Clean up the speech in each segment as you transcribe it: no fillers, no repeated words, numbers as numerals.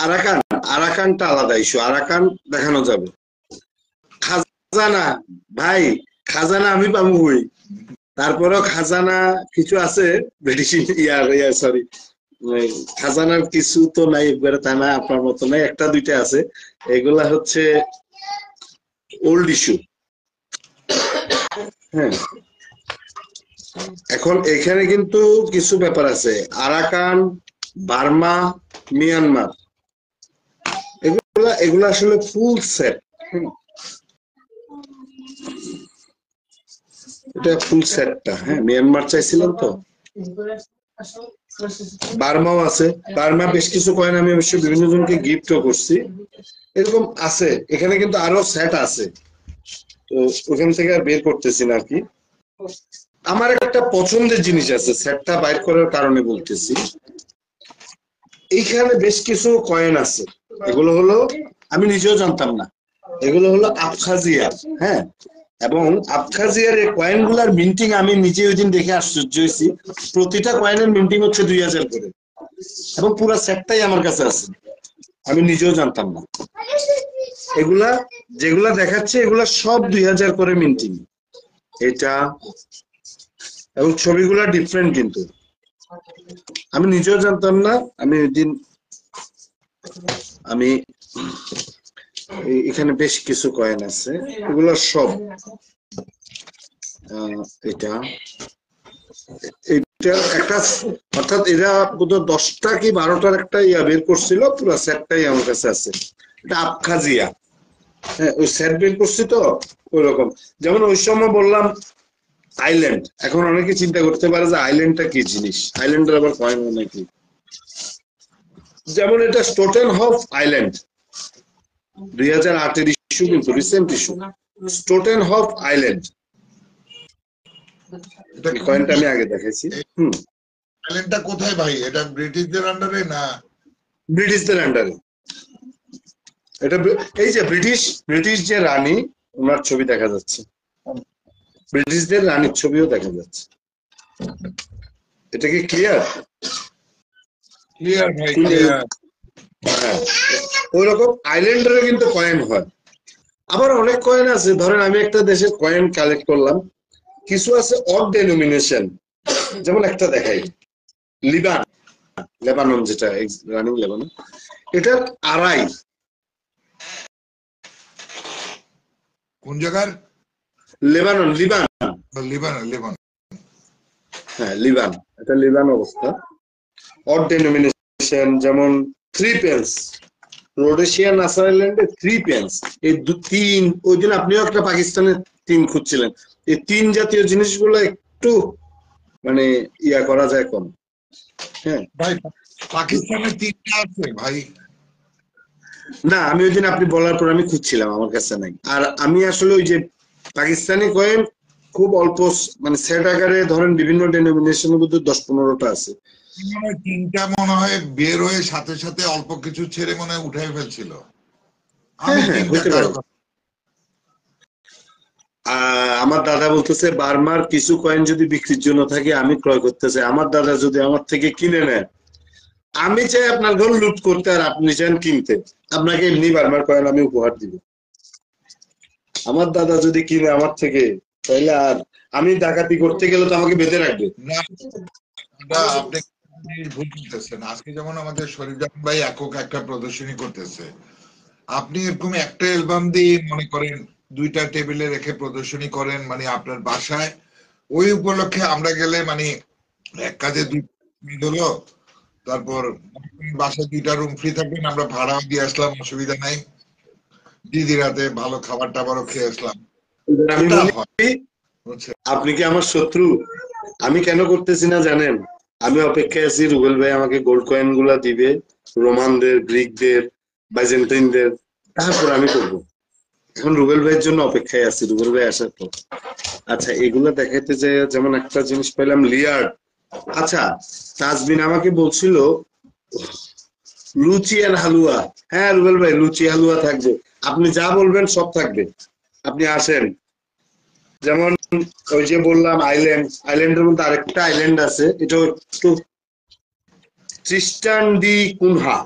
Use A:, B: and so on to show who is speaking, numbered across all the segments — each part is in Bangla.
A: আরাকান, আরাকানটা আলাদা ইস্যু, আরাকান দেখানো যাবে। খাজানা ভাই, খাজানা আমি পাবো কই? তারপরেও খাজানা কিছু আছে ব্রিটিশ সরি, খাজানার কিছু তো নাই একবারে, তা না আপনার মতো নাই, একটা দুইটা আছে, এগুলা হচ্ছে ওল্ড ইস্যু। হ্যাঁ, এখন এখানে কিন্তু কিছু ব্যাপার আছে, আরাকান, বার্মা, মিয়ানমার, এগুলা এগুলা আসলে ফুল সেট। এটা ফুল সেটটা। হ্যাঁ, মিয়ানমার চাইছিলাম তো, বার্মাও আছে। বার্মা বেশ কিছু কয়েন আমি অবশ্য বিভিন্ন জনকে গিফটও করছি, এরকম আছে। এখানে কিন্তু আরো সেট আছে, তো ওখান থেকে আর বের করতেছি না আর কি। আমার একটা পছন্দের জিনিস আছে, সেটটা বাইর করার কারণে বলতেছি। এইখানে বেশ কিছু কয়েন আছে, এগুলো হলো আমি নিজেও জানতাম না, এগুলো হলো আবখাজিয়া। হ্যাঁ, এবং আবখাজিয়ার এই কয়েন গুলার মিন্টিং আমি নিজে ওই দিন দেখে আশ্চর্য হয়েছি। প্রতিটা কয়েনের মিন্টিং হচ্ছে 2000 করে, এবং পুরো সেটটাই আমার কাছে আছে, আমি নিজেও জানতাম না। এগুলা যেগুলা দেখাচ্ছে এগুলা সব 2000 করে মিন্টিং, এটা, এবং ছবিগুলা ডিফারেন্ট কিন্তু আমি নিজেও জানতাম না। আমি ওই দিন আমি এখানে বেশ কিছু কয়েন আছে, এগুলো সব এটা এটা একটা, অর্থাৎ এরা বোধহয় 10টা কি 12টার একটা ইয়া বের করছিল, পুরো সেটটাই আমার কাছে আছে। এটা আবখাজিয়া। হ্যাঁ, ওই সেট বের করছি তো ওই রকম। যেমন ওই সময় বললাম আইল্যান্ড, এখন অনেকে চিন্তা করতে পারে যে আইল্যান্ডটা কি জিনিস, আইল্যান্ডের আবার কয়েন নাকি। যেমন এটা স্টোটেনহফ আইল্যান্ড, 2008-এর ইস্যু, কিন্তু রিসেন্ট ইস্যু। স্টোটেনহফ আইল্যান্ড,
B: এটা
A: কয়েনটা আমি আগে দেখাইছি।
B: আইল্যান্ডটা কোথায় ভাই? এটা ব্রিটিশদের আন্ডারে না?
A: ব্রিটিশদের আন্ডারে। এটা এই যে ব্রিটিশ যে রানী, ওনার ছবি দেখা যাচ্ছে, ব্রিটিশদের রানীর ছবিও দেখা যাচ্ছে। এটা কি ক্লিয়ার?
B: ক্লিয়ার ভাই, ক্লিয়ার।
A: হ্যাঁ, ওই রকম আইল্যান্ডেরও কিন্তু কয়েন হয়। আবার অনেক কয়েন আছে, ধরেন আমি একটা দেশের কয়েন কালেক্ট করলাম, কিছু আছে অড ডেনোমিনেশন, যেমন একটা দেখাই, লেবানন, যেটা রানিং লেবানন, এটা আড়াই।
B: কোন জায়গার?
A: লেবানন, লিবান।
B: লিবান।
A: হ্যাঁ, লিবান, এটা লিবান অবস্থা। অড ডেনোমিনেশন যেমন 3 পেন্স, রোডেশিয়া নাসার আইল্যান্ডে 3 পেন্স, এই 3, ওই দিন আপনিও একটা পাকিস্তানের 3 খুঁজছিলেন, এই 3 জাতীয় জিনিসগুলো একটু মানে ইয়া করা যায় কম। হ্যাঁ
B: ভাই, পাকিস্তানের 3টা আছে ভাই?
A: না, আমি ওই দিন আপনি বলার পর আমি খুঁজছিলাম, আমার কাছে নাই। আর আমি আসলে ওই যে পাকিস্তানি কয়েন খুব অল্প, মানে সেট আকারে ধরেন বিভিন্ন ডেনোমিনেশনের মধ্যে 10-15টা আছে।
B: 3টা মনে হয় বের হয়ে সাথে সাথে অল্প কিছু ছেড়ে মনে হয় উঠাই ফেলছিল।
A: হ্যাঁ হ্যাঁ, হতে পারে। আমার দাদা বলতেছে বার্মার কিছু কয়েন যদি বিক্রির জন্য থাকে আমি ক্রয় করতে চাই, আমার দাদা যদি আমার থেকে কিনে নেয়, আমি চাই আপনার ঘর লুট করতে আর আপনি চান কিনতে, আপনাকে এমনি বার্মার কয়েন আমি উপহার দিব। আমার দাদা যদি কিনে আমার থেকে, তাহলে আর আমি ডাকাতি করতে গেলে তো আমাকে বেঁধে রাখবে।
B: আপনি ভুল করতেছেন। আজকে যেমন আমাদের শরীফজামান ভাই একক একটা প্রদর্শনী করতেছে, আপনি এরকম একটা অ্যালবাম দিয়ে মনে করেন 2টা টেবিলে রেখে প্রদর্শনী করেন, মানে আপনার বাসায় ওই উপলক্ষে আমরা গেলে মানে এক কাজে 2 হলো, তারপর বাসায় 2টা রুম ফ্রি থাকবেন, আমরা ভাড়াও দিয়ে আসলাম, অসুবিধা নাই, দিদি রাতে ভালো খাবার টাবারও খেয়ে আসলাম।
A: আপনি কি আমার শত্রু? আমি কেন করতেছি না জানেন? আমি অপেক্ষায় আছি রুবেল ভাই আমাকে গোল্ড কয়েন গুলা দিবে, রোমানদের, গ্রিকদের, বাইজেন্টাইনদের, তারপর আমি করবো। এখন রুবেল ভাইয়ের জন্য অপেক্ষায় আছি, রুবেল ভাই আসার পর। আচ্ছা, এগুলা দেখাইতে যে যেমন একটা জিনিস পেলাম, লিয়ার্ড। আচ্ছা, তাজবিন আমাকে বলছিল লুচি আর হালুয়া। হ্যাঁ রুবেল ভাই, লুচি হালুয়া থাকবে, আপনি যা বলবেন সব থাকবে, আপনি আসেন। যেমন ওই যে বললাম আইল্যান্ডের মধ্যে আরেকটা আইল্যান্ড আছে, এটা একটু Tristan da Cunha,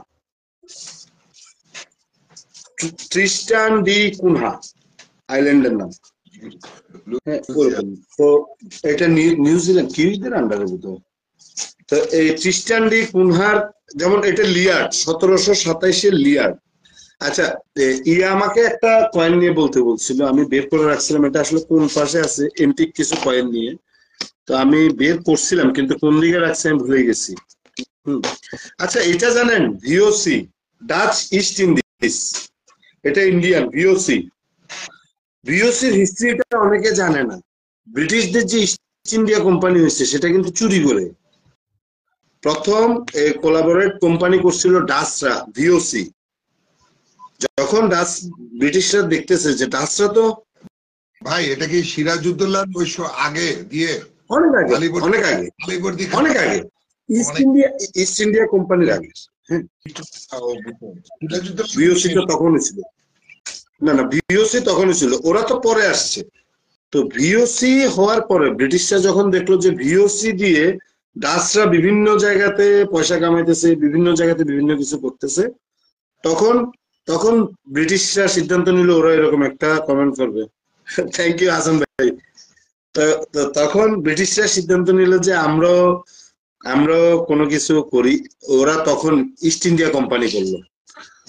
A: Tristan da Cunha আইল্যান্ডের নাম। হ্যাঁ ওরকম। তো এটা নিউজিল্যান্ড কিউইদের আন্ডারে বোধহয়। তো এই ট্রিস্টান ডি কুনহার যেমন এটা লিয়ার্ড 1727 লিয়ার্ড। আচ্ছা ইয়া আমাকে একটা কয়েন নিয়ে বলতে বলছিল, আমি বের করে রাখছিলাম, এটা আসলে কোন পাশে আছে এন্টিক কিছু কয়েন নিয়ে, তো আমি বের করছিলাম কিন্তু কোন দিকে রাখছি আমি ভুলে গেছি। আচ্ছা এটা জানেন ভিওসি ডাচ ইস্ট ইন্ডিজ, এটা ইন্ডিয়ান ভিওসি। ভিওসির হিস্ট্রিটা অনেকে জানে না। ব্রিটিশদের যে ইস্ট ইন্ডিয়া কোম্পানি হয়েছে সেটা কিন্তু চুরি করে। প্রথম কোলাবোরেট কোম্পানি করছিল ডাচরা ভিওসি। যখন ডাচ ব্রিটিশরা দেখতেছে যে ডাচরা তো
B: ভাই এটা কি সিরাজউদ্দৌলার বৈশ্য আগে দিয়ে
A: অনেক আগে অনেক আগে অনেক আগে ইস্ট ইন্ডিয়া কোম্পানির আগে। হ্যাঁ ভিওসি তো তখনই ছিল, না না ভিওসি তখনই ছিল, ওরা তো পরে আসছে। তো ভিওসি হওয়ার পরে ব্রিটিশরা যখন দেখলো যে ভিওসি দিয়ে ডাচরা বিভিন্ন জায়গাতে পয়সা কামাইতেছে, বিভিন্ন জায়গাতে বিভিন্ন কিছু করতেছে, তখন তখন ব্রিটিশরা সিদ্ধান্ত নিল ওরা এরকম একটা কমেন্ট করবে। থ্যাংক ইউ হাসান ভাই। তখন ব্রিটিশরা সিদ্ধান্ত নিল যে আমরা কোনো কিছু করি। ওরা তখন ইস্ট ইন্ডিয়া কোম্পানি করলো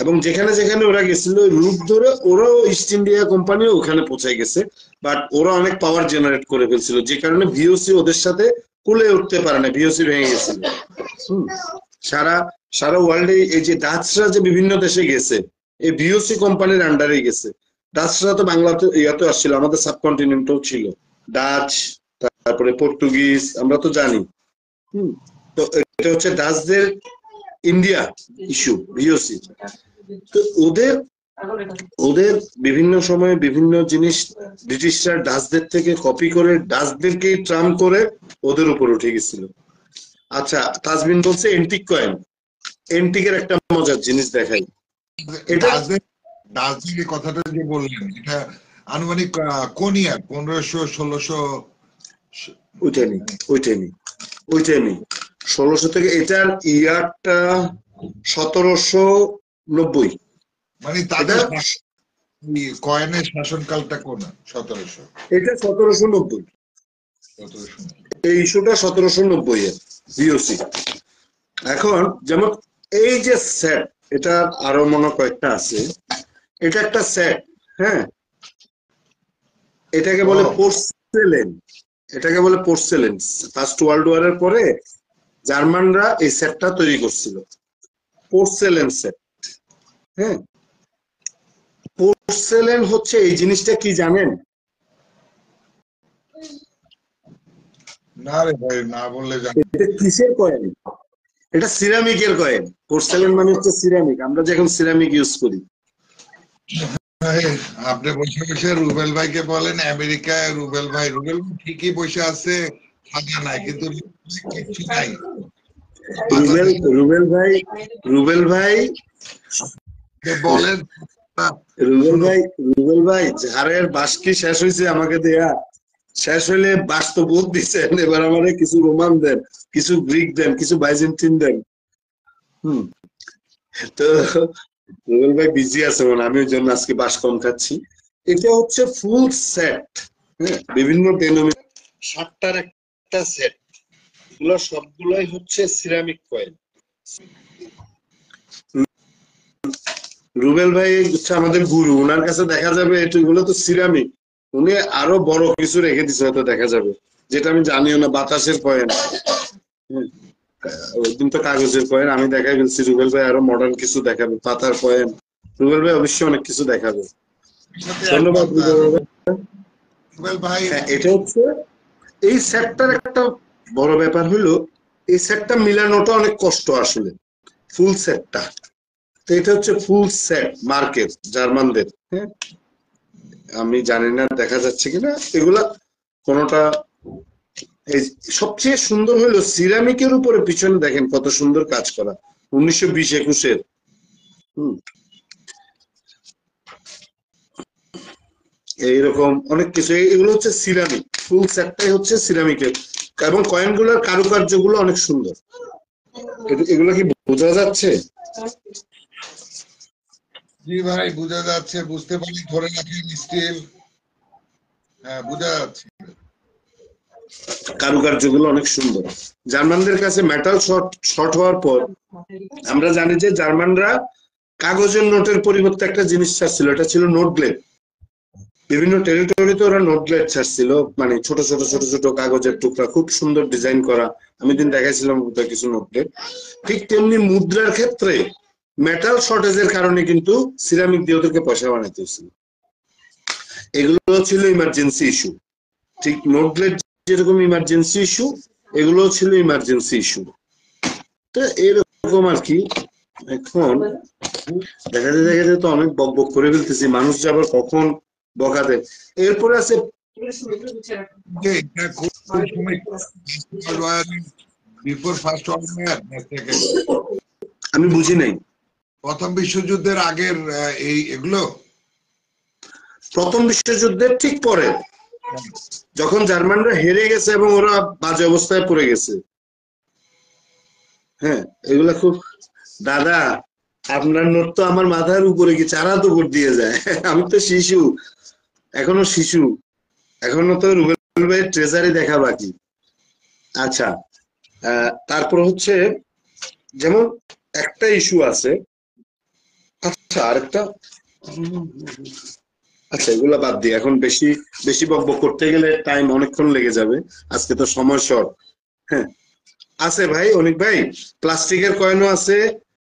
A: এবং যেখানে যেখানে ওরা গেছিল রুট ধরে ওরাও ইস্ট ইন্ডিয়া কোম্পানি ওখানে পৌঁছে গেছে। বাট ওরা অনেক পাওয়ার জেনারেট করে ফেলছিল, যে কারণে ভিওসি ওদের সাথে কুলে উঠতে পারে না, ভিওসি ভেঙে গেছিল। সারা সারা ওয়ার্ল্ডে এই যে ডাচরা যে বিভিন্ন দেশে গেছে এই ভিওসি কোম্পানির আন্ডারে গেছে। ডাচরা তো বাংলাতে ইয়াতে আসছিল, আমাদের সাবকন্টিনেন্টও ছিল ডাচ, তারপরে পর্তুগিজ, আমরা তো জানি। তো এটা হচ্ছে ডাচদের ইন্ডিয়া ইস্যু ভিওসি। তো ওদের ওদের বিভিন্ন সময়ে বিভিন্ন জিনিস ব্রিটিশরা ডাচদের থেকে কপি করে ডাচদেরকে ট্রাম করে ওদের উপর উঠে গেছিল। আচ্ছা তাজমিন বলছে এন্টিক কয়েন, এন্টিকের একটা মজার জিনিস দেখাই।
B: এটা ডাচদের কথাটা যে বললেন এটা আনুমানিক কোন ইয়ার 1500 1600?
A: ওইটাই নেই 1600 থেকে, এটার ইয়ারটা 1790।
B: মানে তাদের কয়েনের শাসনকালটা কোন 1700?
A: এটা 1790। এই ইস্যুটা 1790 এর ভিওসি। এখন যেমন এই যে সেট, এটা আরো মনে কয়েকটা আছে, এটা একটা সেট। হ্যাঁ এটাকে বলে পোর্সেলেন, এটাকে বলে পোর্সেলেন। ফার্স্ট ওয়ার্ল্ড ওয়ারের পরে জার্মানরা এই সেটটা তৈরি করছিল, পোর্সেলেন সেট। হ্যাঁ পোর্সেলেন হচ্ছে এই জিনিসটা কি জানেন?
B: না রে ভাই না বললে জানি।
A: এটা কিসের কয়েন? এটা সিরামিকের কয়েন। পোর্সেলেন মানে হচ্ছে সিরামিক, আমরা যখন সিরামিক ইউজ করি।
B: আপনি বসে বসে রুবেল ভাইকে বলেন আমেরিকায়, রুবেল ভাই ঠিকই বসে আছে, টাকা নাই কিন্তু কিছু নাই।
A: রুবেল ভাই
B: বলেন
A: রুবেল ভাই ঝাড়ের বাঁশ কি শেষ হয়েছে আমাকে দেয়া? শেষ হইলে বাঁশ তো বোধ দিচ্ছেন, এবার আমারে কিছু রোমান দেন, কিছু গ্রিক দেন, কিছু বাইজেন্টিন দেন। তো রুবেল ভাই বিজি আছে মানে, আমি ওই জন্য আজকে বাঁশ কম খাচ্ছি। এটা হচ্ছে ফুল সেট, বিভিন্ন ডেনোমিনেশন 7টার একটা সেট। এগুলো সবগুলোই হচ্ছে সিরামিক কয়েন। রুবেল ভাই হচ্ছে আমাদের গুরু, ওনার কাছে দেখা যাবে এগুলো তো সিরামিক, উনি আরো বড় কিছু রেখে দিচ্ছে হয়তো দেখা যাবে, যেটা আমি জানিও না। বাতাসের কয়েন, ওইদিন তো কাগজের কয়েন আমি দেখাই ফেলছি, রুবেল ভাই আরো মডার্ন কিছু দেখাবে, পাতার কয়েন। রুবেল ভাই অবশ্যই অনেক কিছু দেখাবে। ধন্যবাদ রুবেল ভাই। হ্যাঁ এটা হচ্ছে এই সেটটার একটা বড় ব্যাপার হলো এই সেটটা মিলানোটা অনেক কষ্ট আসলে, ফুল সেটটা। তো এটা হচ্ছে ফুল সেট মার্কেট জার্মানদের। হ্যাঁ আমি জানি না দেখা যাচ্ছে কিনা, এগুলা কোনটা। এই সবচেয়ে সুন্দর হলো সিরামিকের উপরে পিছনে দেখেন কত সুন্দর কাজ করা, 1920-21-এর। এইরকম অনেক কিছু, এগুলো হচ্ছে সিরামিক, ফুল সেটটাই হচ্ছে সিরামিকের, এবং কয়েনগুলোর কারুকার্য গুলো অনেক সুন্দর। এগুলো কি বোঝা যাচ্ছে?
B: জি ভাই বোঝা যাচ্ছে, বুঝতে পারি, ধরে রাখেন স্টিল। হ্যাঁ বোঝা যাচ্ছে।
A: কারুকার্যগুলো অনেক সুন্দর। জার্মানদের কাছে মেটাল শর্ট হওয়ার পর আমরা জানি যে জার্মানরা কাগজের নোটের পরিবর্তে একটা জিনিস ছাড়ছিল, এটা ছিল নোটব্লেড। বিভিন্ন টেরিটরিতে ওরা নোটব্লেড ছাড়ছিল, মানে ছোট ছোট ছোট ছোট কাগজের টুকরা, খুব সুন্দর ডিজাইন করা। আমি দিন দেখাইছিলাম কিছু নোটব্লেড। ঠিক তেমনি মুদ্রার ক্ষেত্রে মেটাল শর্টেজের কারণে কিন্তু সিরামিক দিয়ে ওদেরকে পয়সা বানাইতে হয়েছিল। এগুলো ছিল ইমার্জেন্সি ইস্যু। ঠিক নোটব্লেড যেরকম ইমার্জেন্সি ইস্যু, এগুলো ছিল ইমার্জেন্সি ইস্যু। তো এরকম আর কি। এখন দেখাতে দেখাতে তো অনেক বক বক করে ফেলতেছি, মানুষ যে আবার কখন বকা দেয়। এরপরে আছে,
B: যে এটা কোন সময়, বিফোর ফার্স্ট ওয়ার্ল্ড ওয়ার না সেকেন্ড?
A: আমি বুঝি নাই।
B: প্রথম বিশ্বযুদ্ধের আগের এই এগুলো?
A: প্রথম বিশ্বযুদ্ধের ঠিক পরে, যখন জার্মানরা হেরে গেছে এবং ওরা বাজে অবস্থায় পড়ে গেছে। হ্যাঁ, এগুলা খুব, দাদা আপনার নোট তো আমার মাথার উপরে কি চারা তো উপর দিয়ে যায়। আমি তো শিশু, এখনো শিশু, এখনো তো রুবেল ভাইয়ের ট্রেজারি দেখা বাকি। আচ্ছা, তারপর হচ্ছে যেমন একটা ইস্যু আছে। আচ্ছা আরেকটা, আচ্ছা এগুলা বাদ দিই, এখন বেশি বেশি বকবক করতে গেলে টাইম অনেকক্ষণ লেগে যাবে, আজকে তো সময় শর্ট। হ্যাঁ, আছে ভাই অনেক ভাই, প্লাস্টিকের কয়েনও আছে,